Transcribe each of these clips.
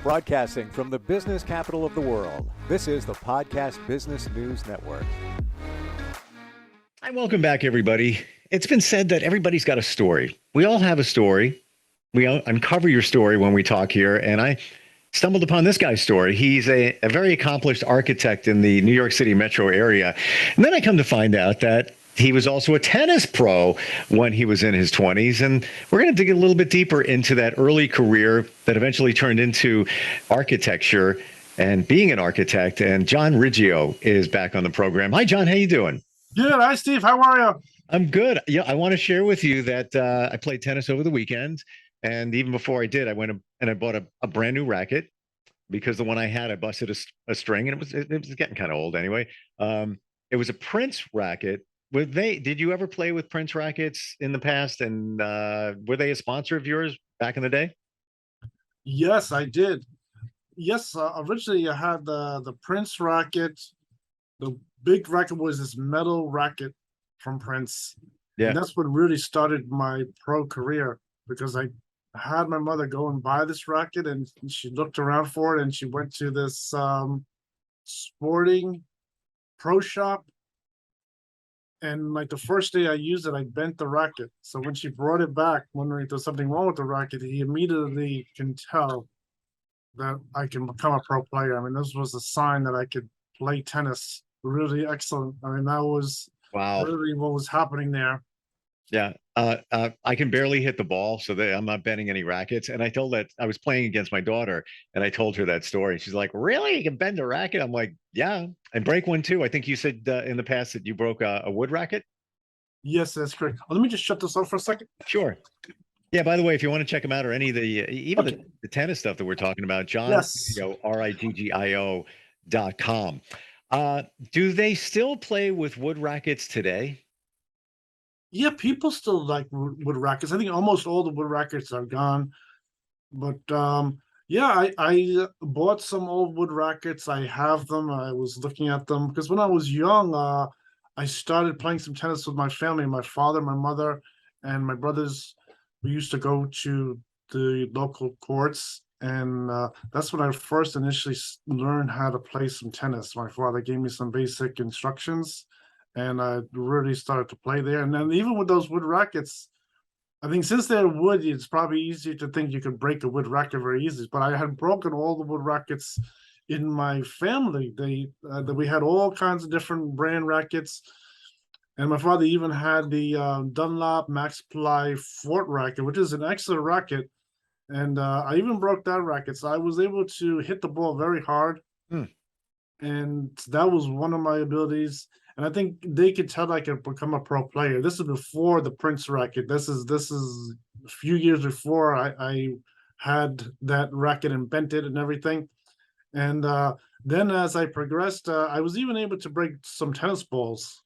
Broadcasting from the business capital of the world, this is the Podcast Business News Network. Hi, welcome back, everybody. It's been said that everybody's got a story. We all have a story. We uncover your story when we talk here, and I stumbled upon this guy's story. He's a very accomplished architect in the New York City metro area. And then I come to find out that he was also a tennis pro when he was in his 20s. And we're going to dig a little bit deeper into that early career that eventually turned into architecture and being an architect. And John Riggio is back on the program. Hi, John. How you doing? Good. Hi, Steve. How are you? I'm good. Yeah, I want to share with you that I played tennis over the weekend. And even before I did, I went and I bought a brand new racket because the one I had, I busted a string, and it was getting kind of old anyway. It was a Prince racket. Did you ever play with Prince rackets in the past? And were they a sponsor of yours back in the day? Yes, I did. Yes, originally I had the Prince racket. The big racket was this metal racket from Prince. Yeah. And that's what really started my pro career, because I had my mother go and buy this racket, and she looked around for it, and she went to this sporting pro shop. And like the first day I used it, I bent the racket. So when she brought it back, wondering if there's something wrong with the racket, he immediately can tell that I can become a pro player. I mean, this was a sign that I could play tennis really excellent. I mean, that was really what was happening there. Yeah. I can barely hit the ball, so I'm not bending any rackets. And I told that I was playing against my daughter, and I told her that story. She's like, "Really? You can bend a racket?" I'm like, "Yeah, and break one too." I think you said in the past that you broke a wood racket. Yes, that's correct. Let me just shut this off for a second. Sure. Yeah. By the way, if you want to check him out, or any of the tennis stuff that we're talking about, John, yes, RIGGIO.com. Do they still play with wood rackets today? Yeah, people still like wood rackets. I think almost all the wood rackets are gone. But yeah, I bought some old wood rackets. I have them. I was looking at them because when I was young, I started playing some tennis with my family, my father, my mother, and my brothers. We used to go to the local courts, and that's when I first initially learned how to play some tennis. My father gave me some basic instructions, and I really started to play there. And then even with those wood rackets, I think since they're wood, it's probably easier to think you could break a wood racket very easily. But I had broken all the wood rackets in my family. We had all kinds of different brand rackets, and my father even had the Dunlop Max Ply Fort racket, which is an excellent racket. And I even broke that racket, so I was able to hit the ball very hard, and that was one of my abilities. And I think they could tell I could become a pro player. This is before the Prince racket. This is a few years before I had that racket invented and everything. And then as I progressed, I was even able to break some tennis balls,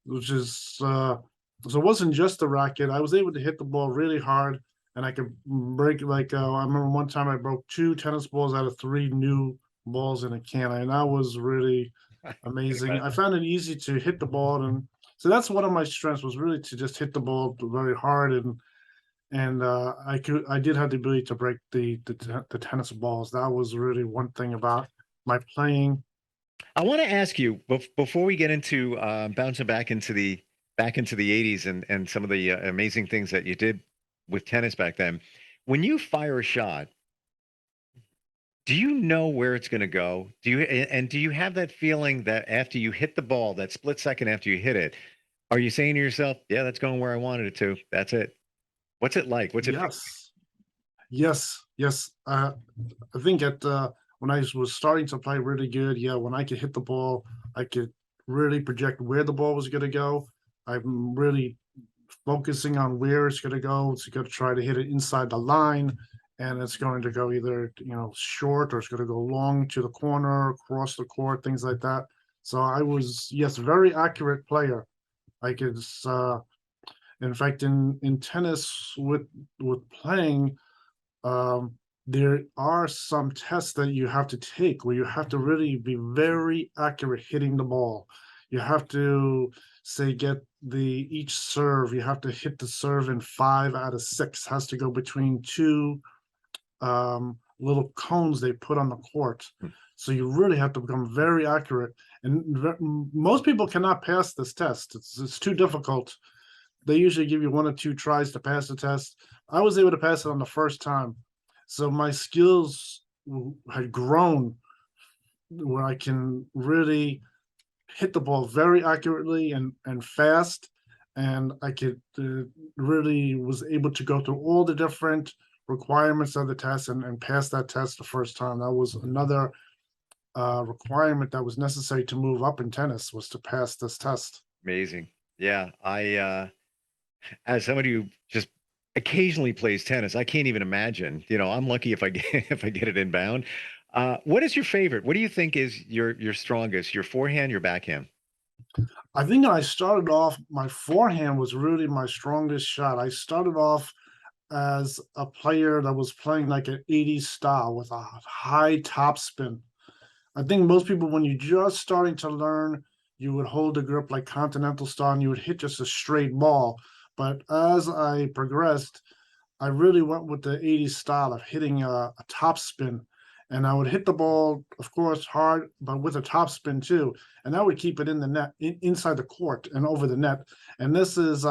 which is so it wasn't just the racket. I was able to hit the ball really hard, and I could break I remember one time I broke 2 tennis balls out of 3 new balls in a can, and that was really amazing. I found it easy to hit the ball, and so that's one of my strengths, was really to just hit the ball very hard, and I did have the ability to break the tennis balls. That was really one thing about my playing. I want to ask you before we get into bouncing back into the 80s and some of the amazing things that you did with tennis back then. When you fire a shot, do you know where it's going to go? Do you have that feeling that after you hit the ball, that split second after you hit it, are you saying to yourself, "Yeah, that's going where I wanted it to. That's it." What's it like? What's it? Yes. I think when I was starting to play really good, yeah, when I could hit the ball, I could really project where the ball was going to go. I'm really focusing on where it's going to go. It's going to try to hit it inside the line, and it's going to go either short, or it's going to go long to the corner, across the court, things like that. So I was, yes, very accurate player. I could, in fact, in tennis with playing, there are some tests that you have to take where you have to really be very accurate hitting the ball. You have to say get each serve. You have to hit the serve in 5 out of 6. Has to go between 2 little cones they put on the court. Hmm. So you really have to become very accurate. And most people cannot pass this test. It's too difficult. They usually give you 1 or 2 tries to pass the test. I was able to pass it on the first time. So my skills had grown where I can really hit the ball very accurately and fast. And I could really was able to go through all the different requirements of the test and pass that test the first time. That was another requirement that was necessary to move up in tennis, was to pass this test. Amazing. Yeah, as somebody who just occasionally plays tennis, I can't even imagine. I'm lucky if I get if I get it inbound. What is your favorite? What do you think is your strongest? Your forehand, your backhand? I think I started off, my forehand was really my strongest shot. I started off as a player that was playing like an 80s style with a high topspin. I think most people, when you're just starting to learn, you would hold the grip like continental style and you would hit just a straight ball. But as I progressed, I really went with the 80s style of hitting a topspin. And I would hit the ball, of course, hard, but with a topspin too. And that would keep it in the net, inside the court and over the net. And this is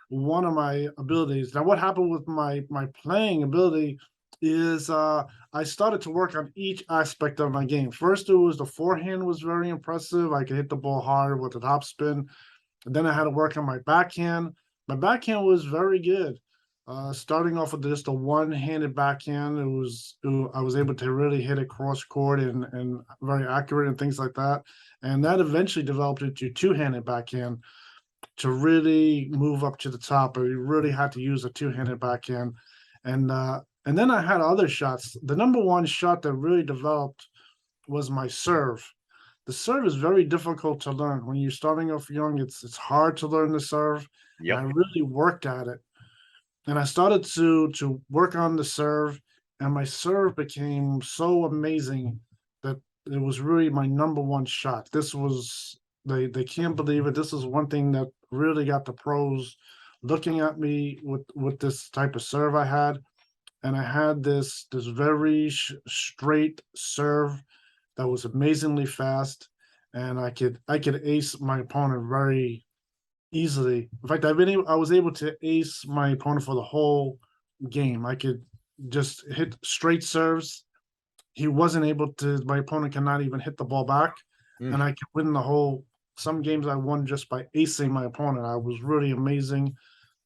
one of my abilities. Now, what happened with my playing ability is I started to work on each aspect of my game. First, it was the forehand was very impressive. I could hit the ball hard with the topspin. And then I had to work on my backhand. My backhand was very good. Starting off with just a one-handed backhand, I was able to really hit it cross court and very accurate and things like that. And that eventually developed into two-handed backhand to really move up to the top. I really had to use a two-handed backhand, and then I had other shots. The number one shot that really developed was my serve. The serve is very difficult to learn when you're starting off young. It's hard to learn the serve, and I Yep. really worked at it. And I started to work on the serve, and my serve became so amazing that it was really my number one shot. This was they can't believe it. This is one thing that really got the pros looking at me with this type of serve I had. And I had this very straight serve that was amazingly fast, and I could ace my opponent very easily. In fact, I was able to ace my opponent for the whole game. I could just hit straight serves. He wasn't able to. My opponent cannot even hit the ball back, Mm. and I could win the whole. Some games I won just by acing my opponent. I was really amazing.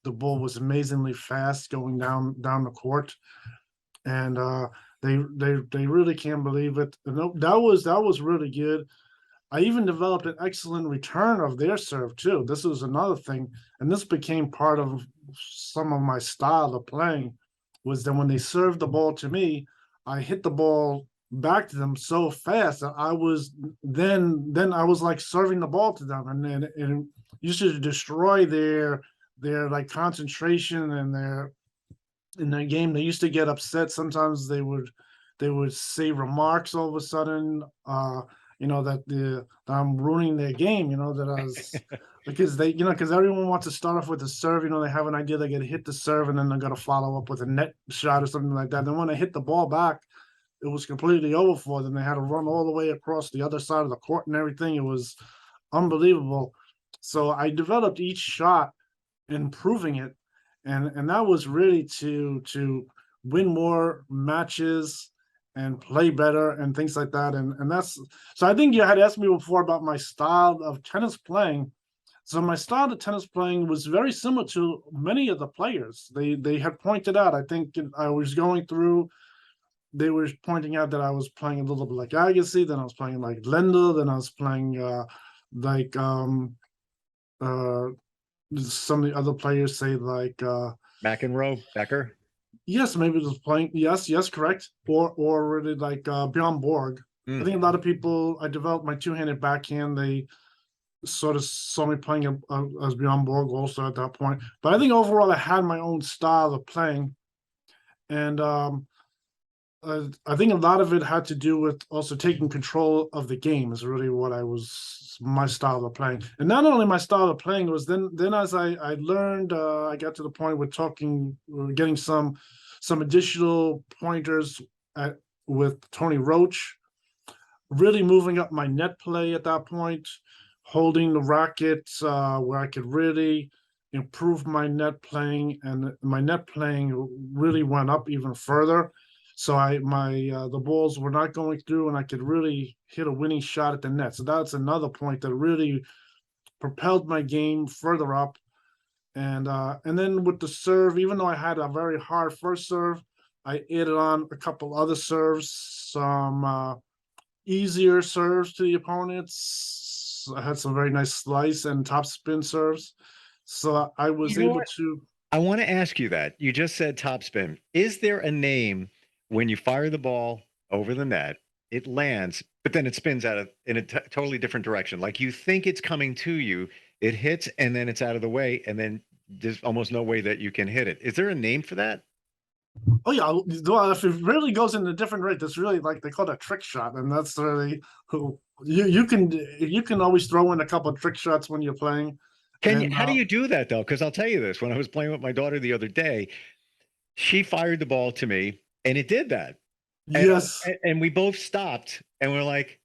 The ball was amazingly fast going down the court, and they really can't believe it. And that was really good. I even developed an excellent return of their serve too. This was another thing, and this became part of some of my style of playing. Was that when they served the ball to me, I hit the ball back to them so fast that I was then I was like serving the ball to them, and then it used to destroy their like concentration and their in their game. They used to get upset. Sometimes they would say remarks all of a sudden, that I'm ruining their game, that I was because because everyone wants to start off with a serve, they have an idea they're gonna hit the serve and then they're gonna follow up with a net shot or something like that. Then when they hit the ball back, it was completely over for them. They had to run all the way across the other side of the court and everything. It was unbelievable. So I developed each shot, improving it, and that was really to win more matches and play better and things like that. And that's so I think you had asked me before about my style of tennis playing. So my style of tennis playing was very similar to many of the players. They had pointed out, I think I was going through, they were pointing out that I was playing a little bit like Agassi, then I was playing like Lendl, then I was playing like uh some of the other players say like McEnroe, Becker. yes, maybe it was playing, yes, correct, or really like Bjorn Borg. I Mm. think a lot of people, I developed my two-handed backhand, they sort of saw me playing as Bjorn Borg also at that point. But I think overall I had my own style of playing, and I think a lot of it had to do with also taking control of the game is really what my style of playing. And not only my style of playing was then as I learned, I got to the point with getting some additional pointers with Tony Roach, really moving up my net play at that point, holding the rackets where I could really improve my net playing, and my net playing really went up even further. So the balls were not going through, and I could really hit a winning shot at the net. So that's another point that really propelled my game further up. And then with the serve, even though I had a very hard first serve, I added on a couple other serves, some easier serves to the opponents. I had some very nice slice and top spin serves. So I was You know able what? to. I want to ask you that. You just said topspin. Is there a name when you fire the ball over the net, it lands, but then it spins out of in a totally different direction? Like you think it's coming to you, it hits, and then it's out of the way, and then there's almost no way that you can hit it. Is there a name for that? Oh yeah, well, if it really goes in a different rate, that's really like they call it a trick shot, and that's really who you can always throw in a couple of trick shots when you're playing. Can you, And how do you do that though? Because I'll tell you this: when I was playing with my daughter the other day, she fired the ball to me, and it did that, and yes, and we both stopped, and we're like,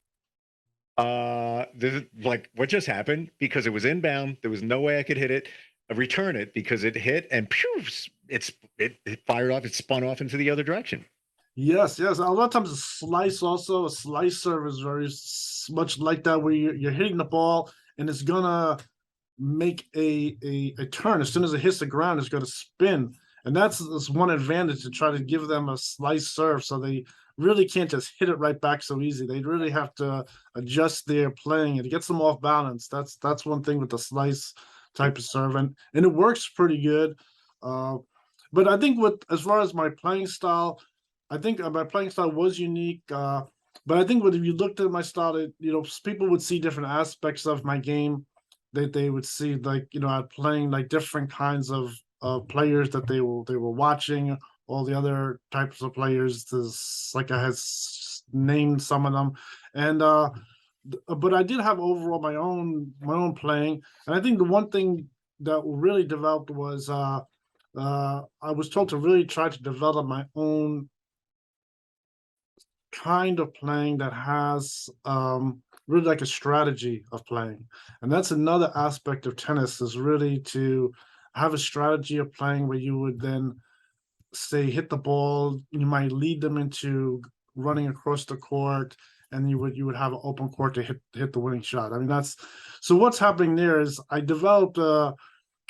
this is like what just happened because it was inbound. There was no way I could hit it, return it because it hit and pew, it fired off. It spun off into the other direction. yes. A lot of times a slice serve is very much like that, where you're hitting the ball and it's gonna make a turn as soon as it hits the ground. It's gonna spin, and that's one advantage to try to give them a slice serve, so they really can't just hit it right back so easy. They really have to adjust their playing, and it gets them off balance. That's one thing with the slice type of serve, and it works pretty good. Uh, but I think with as far as my playing style, I think my playing style was unique. But I think if you looked at my style, people would see different aspects of my game. That they would see, like, I'm playing like different kinds of players that they were watching. All the other types of players, this, like I had named some of them, and but I did have overall my own playing, and I think the one thing that really developed was I was told to really try to develop my own kind of playing that has really like a strategy of playing. And that's another aspect of tennis, is really to have a strategy of playing where you would then say hit the ball, you might lead them into running across the court, and you would have an open court to hit the winning shot. I mean, that's so what's happening there is I developed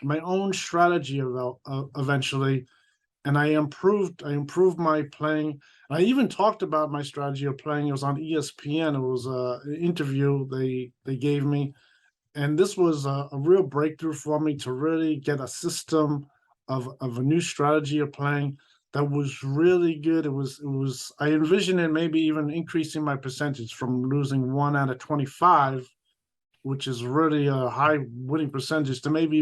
my own strategy about eventually, and I improved my playing. I even talked about my strategy of playing. It was on ESPN. It was an interview they gave me, and this was a real breakthrough for me to really get a system of a new strategy of playing that was really good. It was I envisioned it maybe even increasing my percentage from losing 1 out of 25, which is really a high winning percentage, to maybe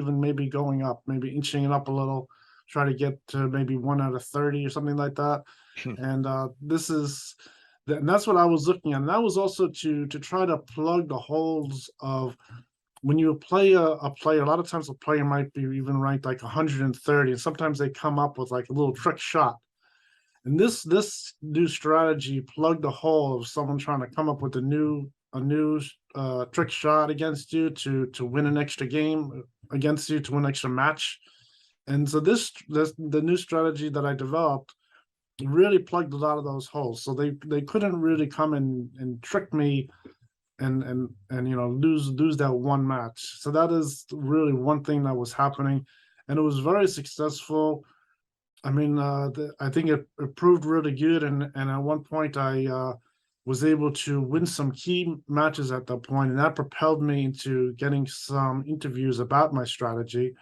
going up, maybe inching it up a little, try to get to maybe 1 out of 30 or something like that. And that's what I was looking at. And that was also to try to plug the holes of when you play a player. A lot of times a player might be even ranked like 130, and sometimes they come up with like a little trick shot. And this new strategy plugged the hole of someone trying to come up with a new trick shot against you to win an extra game against you, to win an extra match. And so this the new strategy that I developed really plugged a lot of those holes. So they couldn't really come and trick me and lose that one match. So that is really one thing that was happening, and it was very successful. I mean, I think it proved really good, and at one point I was able to win some key matches at that point, and that propelled me into getting some interviews about my strategy.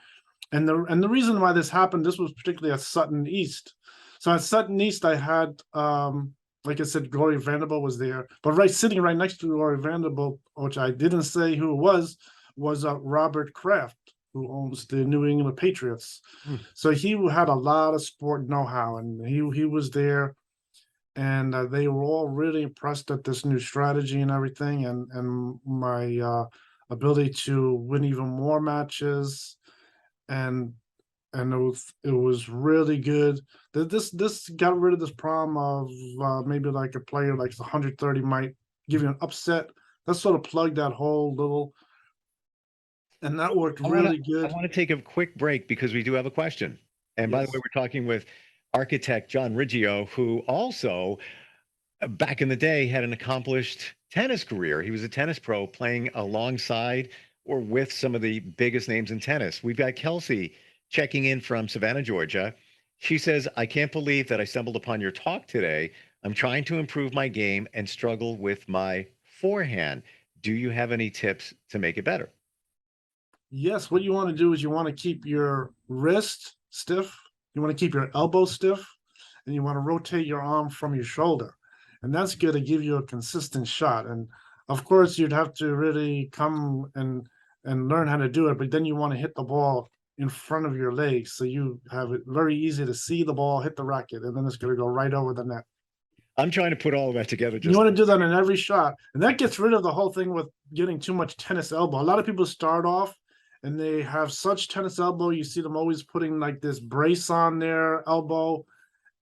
And the reason why this happened, this was particularly at Sutton East. So at Sutton East, I had, like I said, Gloria Vanderbilt was there, but sitting right next to Gloria Vanderbilt, which I didn't say who it was Robert Kraft, who owns the New England Patriots. Hmm. So he had a lot of sport know-how, and he was there, and they were all really impressed at this new strategy and everything, and my ability to win even more matches, and and it was really good. This got rid of this problem of maybe like a player like 130 might give you an upset. That sort of plugged that whole little, and that worked really I good. want to take a quick break because we do have a question. And by the way, Yes. we're talking with architect John Riggio, who also back in the day had an accomplished tennis career. He was a tennis pro playing alongside or with some of the biggest names in tennis. We've got Kelsey checking in from Savannah, Georgia. She says, I can't believe that I stumbled upon your talk today. I'm trying to improve my game and struggle with my forehand. Do you have any tips to make it better? Yes, what you want to do is you want to keep your wrist stiff, you want to keep your elbow stiff, and you want to rotate your arm from your shoulder. And that's going to give you a consistent shot. And of course, you'd have to really come and learn how to do it, but then you want to hit the ball in front of your legs so you have it very easy to see the ball hit the racket, and then it's going to go right over the net. I'm trying to put all of that together. You Just want to do that in every shot, and that gets rid of the whole thing with getting too much tennis elbow. A lot of people start off and they have such tennis elbow. You see them always putting like this brace on their elbow,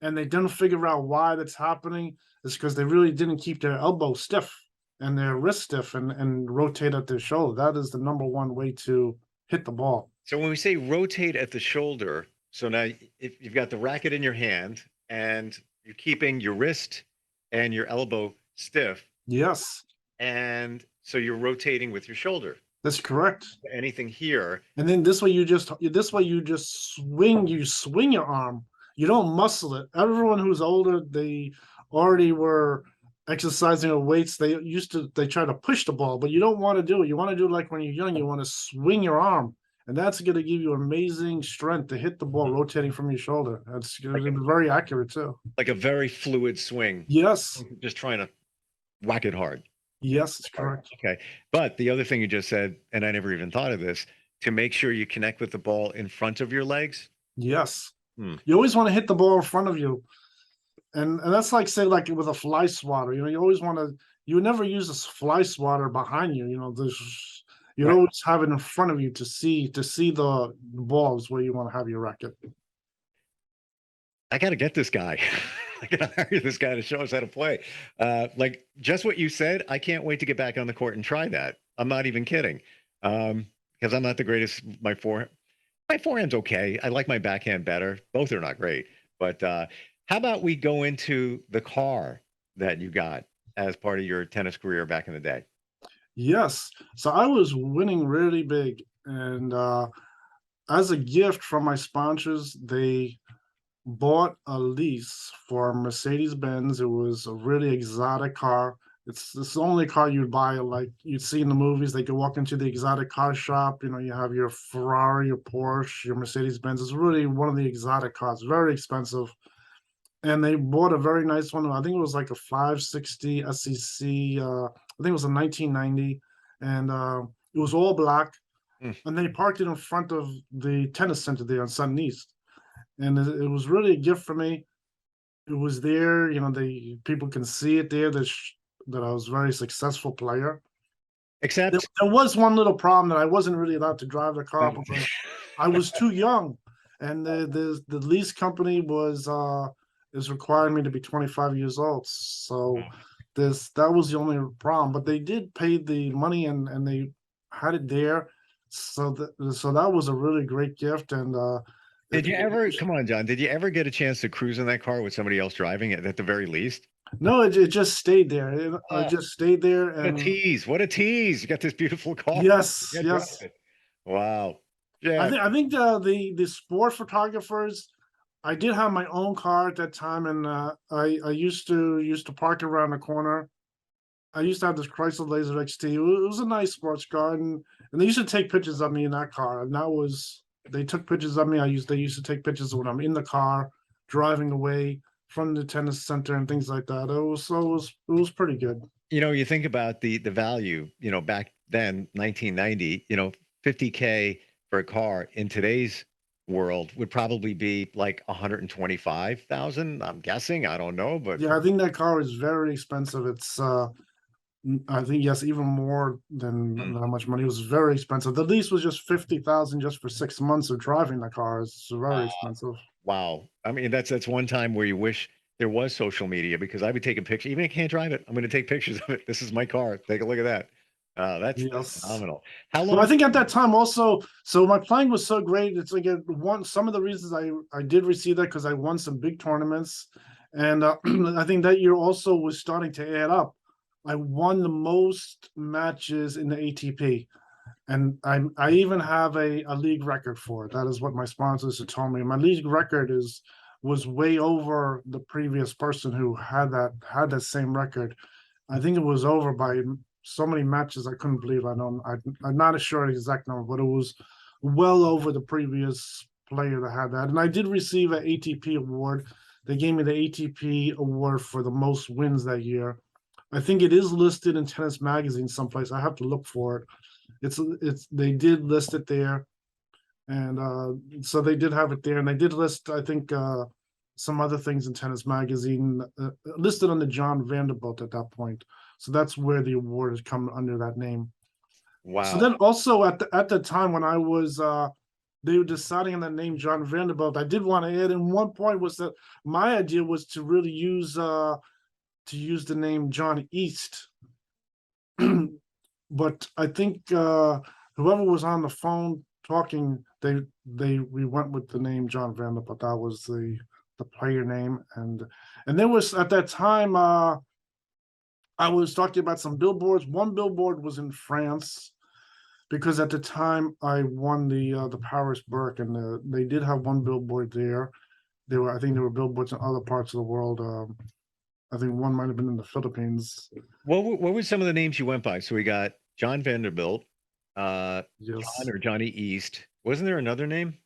and they don't figure out why that's happening. It's because they really didn't keep their elbow stiff and their wrist stiff and rotate at their shoulder. That is the number one way to hit the ball. so when we say rotate at the shoulder, so now if you've got the racket in your hand and you're keeping your wrist and your elbow stiff, Yes, and so you're rotating with your shoulder. that's correct. Anything here, And then this way you just swing your arm. You don't muscle it. Everyone who's older, they already were exercising or weights. They try to push the ball, but you don't want to do it. You want to do it like when you're young, you want to swing your arm. And that's going to give you amazing strength to hit the ball rotating from your shoulder. That's going to be very accurate too. like a very fluid swing, Yes, just trying to whack it hard. yes, it's correct. Okay. But the other thing you just said, and I never even thought of this, to make sure you connect with the ball in front of your legs. Yes. Hmm. You always want to hit the ball in front of you. And that's like say like with a fly swatter, you always want to, you would never use a fly swatter behind you, there's you'd Right. always have it in front of you to see the balls where you want to have your racket. I got to get this guy. I got to hire this guy to show us how to play. Like just what you said, I can't wait to get back on the court and try that. I'm not even kidding. Because I'm not the greatest. My forehand's okay. I like my backhand better. Both are not great. But how about we go into the car that you got as part of your tennis career back in the day? Yes, so I was winning really big, and as a gift from my sponsors, they bought a lease for Mercedes Benz. It was a really exotic car. It's the only car you'd buy, like you'd see in the movies. They could walk into the exotic car shop. You have your Ferrari, your Porsche, your Mercedes Benz. It's really one of the exotic cars, very expensive. And they bought a very nice one. I think it was like a 560 SEC. I think it was a 1990, and it was all black. Mm. And they parked it in front of the tennis center there on Sun East, and it was really a gift for me. It was there, the people can see it there that I was a very successful player. There, Except, there was one little problem that I wasn't really allowed to drive the car because I was too young, and the lease company is requiring me to be 25 years old. So that was the only problem. But they did pay the money and they had it there. So that was a really great gift. And did you ever, come on, John, did you ever get a chance to cruise in that car with somebody else driving it at the very least? no, it just stayed there. It Oh, just stayed there. what a And tease. What a tease. You got this beautiful car. yes, Yeah, drive yes. it. Wow. I Yeah. think I think the sport photographers. I did have my own car at that time, and I used to park around the corner. I used to have this Chrysler Laser XT. It was a nice sports car, and they used to take pictures of me in that car. And they took pictures of me. They used to take pictures when I'm in the car, driving away from the tennis center and things like that. It was pretty good. You think about the value, back then, 1990, 50K for a car in today's world would probably be like 125,000. I'm guessing. I don't know, but Yeah, I think that car is very expensive. I think yes, even more than how much money. It was very expensive. The lease was just 50,000 just for 6 months of driving the car. It's very expensive. Wow. I mean, that's one time where you wish there was social media because I would take a picture, even if I can't drive it. I'm going to take pictures of it. This is my car. Take a look at that. That's Yes. phenomenal. How Well, I long? think at that time also, so my playing was so great. It's like it won some of the reasons I did receive that because I won some big tournaments, and I think that year also was starting to add up. I won the most matches in the ATP, and I even have a league record for it. That is what my sponsors had told me. My league record was way over the previous person who had that same record. I think it was over by so many matches I couldn't believe. I'm not sure the exact number, but it was well over the previous player that had that. And I did receive an ATP award. They gave me the ATP award for the most wins that year. I think it is listed in Tennis Magazine someplace. I have to look for it. It's they did list it there, and so they did have it there, and they did list I think some other things in Tennis Magazine listed under John Vanderbilt at that point. So that's where the award has come under that name. So Wow. then also at the time when I was they were deciding on the name John Vanderbilt, I did want to add in one point was that my idea was to really use the name John East. But I think whoever was on the phone talking, we went with the name John Vanderbilt. That was the player name, and there was at that time I was talking about some billboards. One billboard was in France because at the time I won the Paris Burke, and they did have one billboard there. I think there were billboards in other parts of the world. I think one might have been in the Philippines. What were some of the names you went by? So we got John Vanderbilt, John Yes. or Johnny East. Wasn't there another name?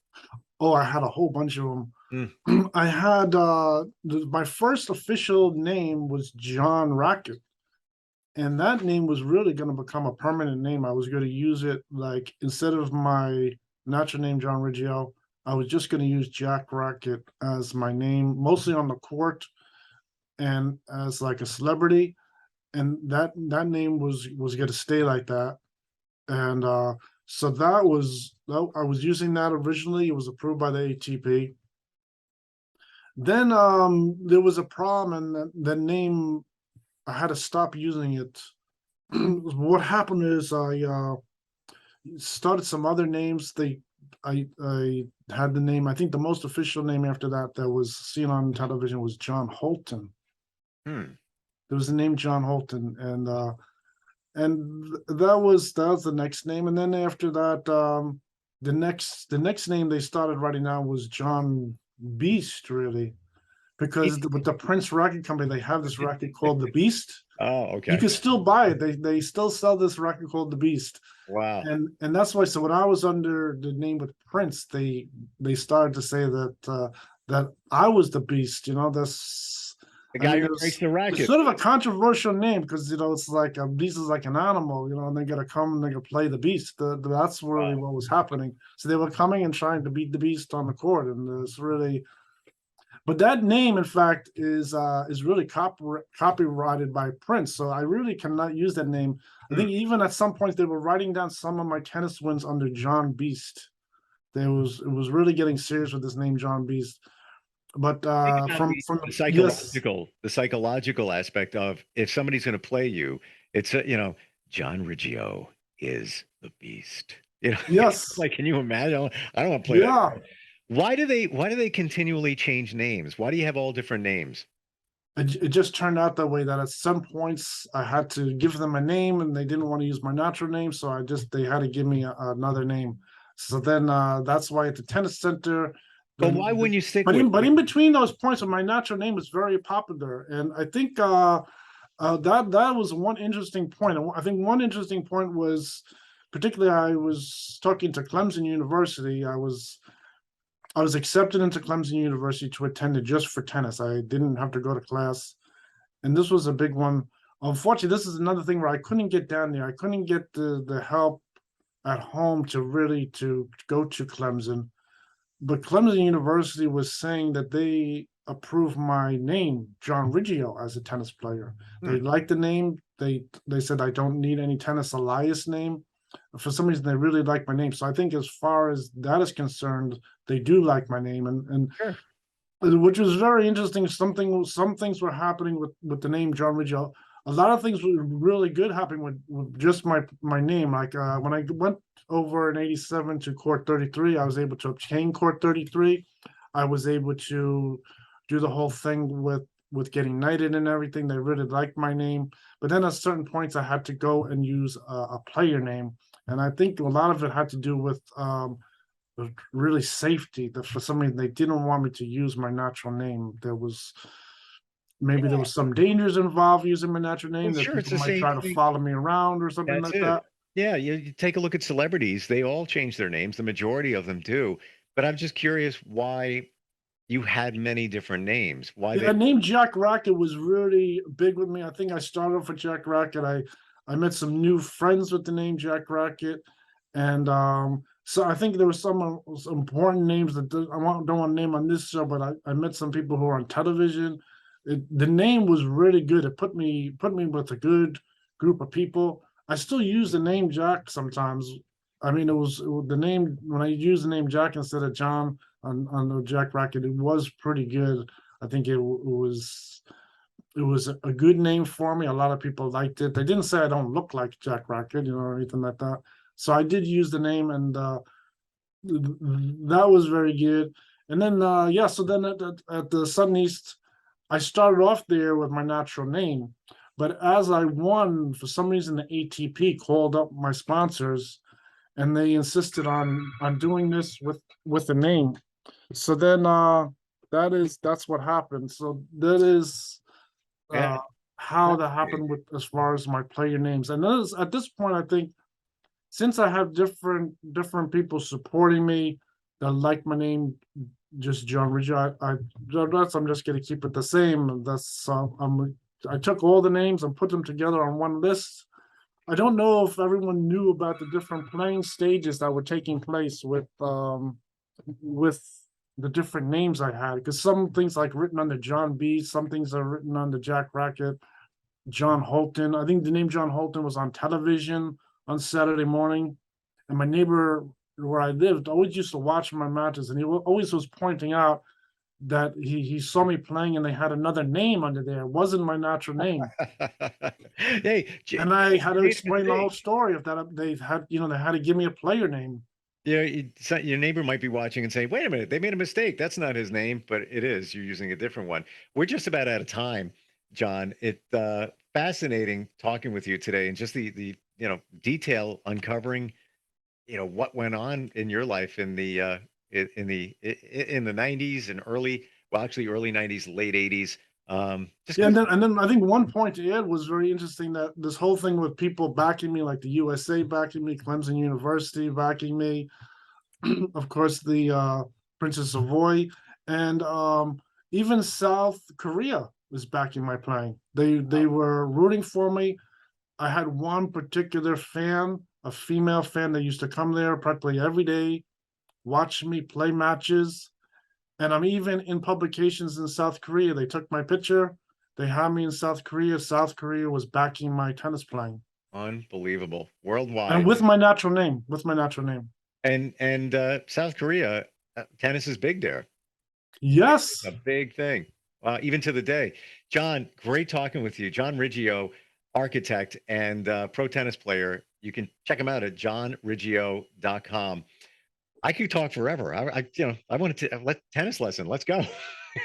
Oh, I had a whole bunch of them. Hmm. I had my first official name was John Racket, and that name was really going to become a permanent name. I was going to use it like instead of my natural name John Riggio, I was just going to use Jack Racket as my name, mostly on the court and as like a celebrity, and that name was going to stay like that. And so I was using that originally. It was approved by the ATP. Then there was a problem, and the name I had to stop using it. What happened is I started some other names. I had the name. I think the most official name after that was seen on television was John Holton. Hmm. There was the name John Holton, and that was the next name. And then after that, the next name they started writing down was John Beast, really, because with the Prince Racket Company, they have this racket called the Beast. Oh, You okay. can still buy it. They still sell this racket called the Beast, Wow. and that's why. So when I was under the name with Prince, they started to say that I was the Beast. That's The I guy mean, who breaks the it's racket. sort of a controversial name because it's like a beast is like an animal, and they gotta come and they gotta play the beast. That's really Wow. what was happening. So they were coming and trying to beat the beast on the court, and it's really. But that name, in fact, is really copyrighted by Prince. So I really cannot use that name. I Hmm. think even at some point they were writing down some of my tennis wins under John Beast. It was really getting serious with this name John Beast. But Think about from the yes. psychological aspect of if somebody's going to play you, it's John Riggio is the beast. Yes. Like, can you imagine? I don't want to play that. Yeah. Why do they continually change names? Why do you have all different names? It just turned out that way that at some points I had to give them a name and they didn't want to use my natural name. So they had to give me another name. So then that's why at the tennis center, But why wouldn't you stick but with? in between those points, my natural name was very popular. And I think that was one interesting point. I think one interesting point was particularly I was talking to Clemson University. I was accepted into Clemson University to attend it just for tennis. I didn't have to go to class, and this was a big one. Unfortunately, this is another thing where I couldn't get down there. I couldn't get the help at home to really to go to Clemson. But Clemson University was saying that approve my name, John Riggio, as a tennis player. They liked the name. They said I don't need any tennis alias name. For some reason, they really like my name. So I think as far as that is concerned, they do like my name, and Sure. which was very interesting. Some things were happening with the name John Riggio. A lot of things were really good happening with just my name. Like when I went over in '87 to Court 33, I was able to obtain Court 33. I was able to do the whole thing with getting knighted and everything. They really liked my name. But then at certain points, I had to go and use a player name, and I think a lot of it had to do with really safety. That for some reason they didn't want me to use my natural name. There was some dangers involved using my natural name, Well, that sure. It's people the might same try to thing. follow me around or something That's like it. that. Yeah, you take a look at celebrities. They all change their names. The majority of them do. But I'm just curious why you had many different names. Why Yeah, they the name Jack Racket was really big with me. I think I started off with Jack Racket. I met some new friends with the name Jack Racket, and so I think there were some important names that don't want to name on this show, but I met some people who are on television. The name was really good. It put me with a good group of people. I still use the name Jack sometimes. I mean, the name when I use the name Jack instead of John on the Jack Racket. It was pretty good. I think it was a good name for me. A lot of people liked it. They didn't say I don't look like Jack Racket, or anything like that. So I did use the name, and that was very good. And then so then at the Sudden East, I started off there with my natural name, but as I won, for some reason the ATP called up my sponsors, and they insisted on doing this with the name. So then that's what happened. So that is yeah. uh how That's that great. happened with as far as my player names. And this, at this point, I think since I have different people supporting me that like my name, just John Riggio, I'm just gonna keep it the same. I took all the names and put them together on one list. I don't know if everyone knew about the different playing stages that were taking place with the different names I had, because some things like written under John B, some things are written under Jack Racket, John Holton. I think the name John Holton was on television on Saturday morning, and my neighbor where I lived always used to watch my matches, and he always was pointing out that he saw me playing and they had another name under there. It wasn't my natural name. Hey, And I had to made a explain the whole mistake. story of that. They had to give me a player name. Yeah, your neighbor might be watching and saying, "Wait a minute, they made a mistake. That's not his name, but it is. You're using a different one." We're just about out of time, John. It fascinating talking with you today, and just the detail uncovering what went on in your life in the in the '90s and early '90s, late '80s. Just Yeah, good. and then I think one point to add was very interesting, that this whole thing with people backing me, like the USA backing me, Clemson University backing me, of course the Princess Savoy, and even South Korea was backing my playing. They were rooting for me. I had one particular fan, a female fan, that used to come there practically every day, watch me play matches. And I'm even in publications in South Korea. They took my picture. They had me in South Korea. South Korea was backing my tennis playing, Unbelievable, and worldwide. with my natural name. With my natural name. And South Korea, tennis is big there. Yes. A big thing, even to the day. John, great talking with you. John Riggio, architect and pro tennis player. You can check him out at johnriggio.com. I could talk forever. I wanted to let tennis lesson. Let's go.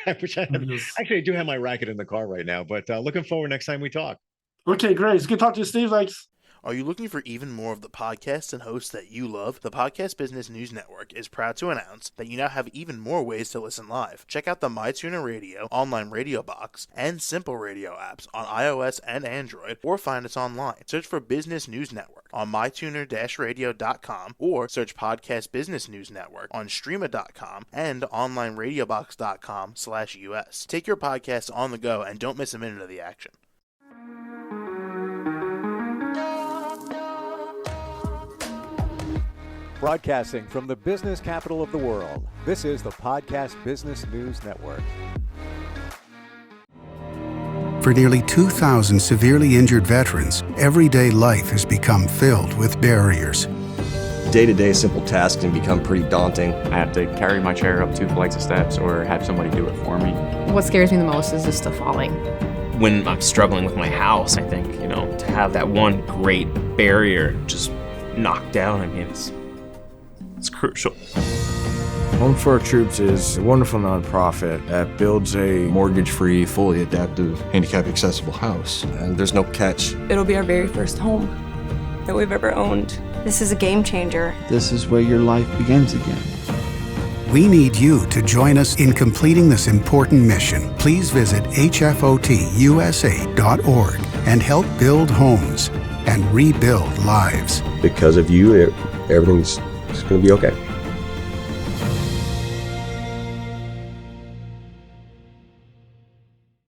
I wish I had. Yes. Actually, I do have my racket in the car right now, but looking forward next time we talk. Okay, great. It's good to talk to you, Steve. Thanks. Are you looking for even more of the podcasts and hosts that you love? The Podcast Business News Network is proud to announce that you now have even more ways to listen live. Check out the MyTuner Radio, online radio box, and Simple Radio apps on iOS and Android, or find us online. Search for Business News Network on mytuner-radio.com, or search Podcast Business News Network on streama.com and onlineradiobox.com/US. Take your podcast on the go and don't miss a minute of the action. Broadcasting from the business capital of the world, this is the Podcast Business News Network. For nearly 2,000 severely injured veterans, everyday life has become filled with barriers. Day-to-day simple tasks can become pretty daunting. I have to carry my chair up 2 flights of steps or have somebody do it for me. What scares me the most is just the falling. When I'm struggling with my house, I think, to have that one great barrier just knocked down, I mean, it's crucial. Home for Our Troops is a wonderful nonprofit that builds a Mortgage-free, fully adaptive, handicap-accessible house. And there's no catch. It'll be our very first home that we've ever owned. This is a game changer. This is where your life begins again. We need you to join us in completing this important mission. Please visit hfotusa.org and help build homes and rebuild lives. Because of you, everything's going to be okay.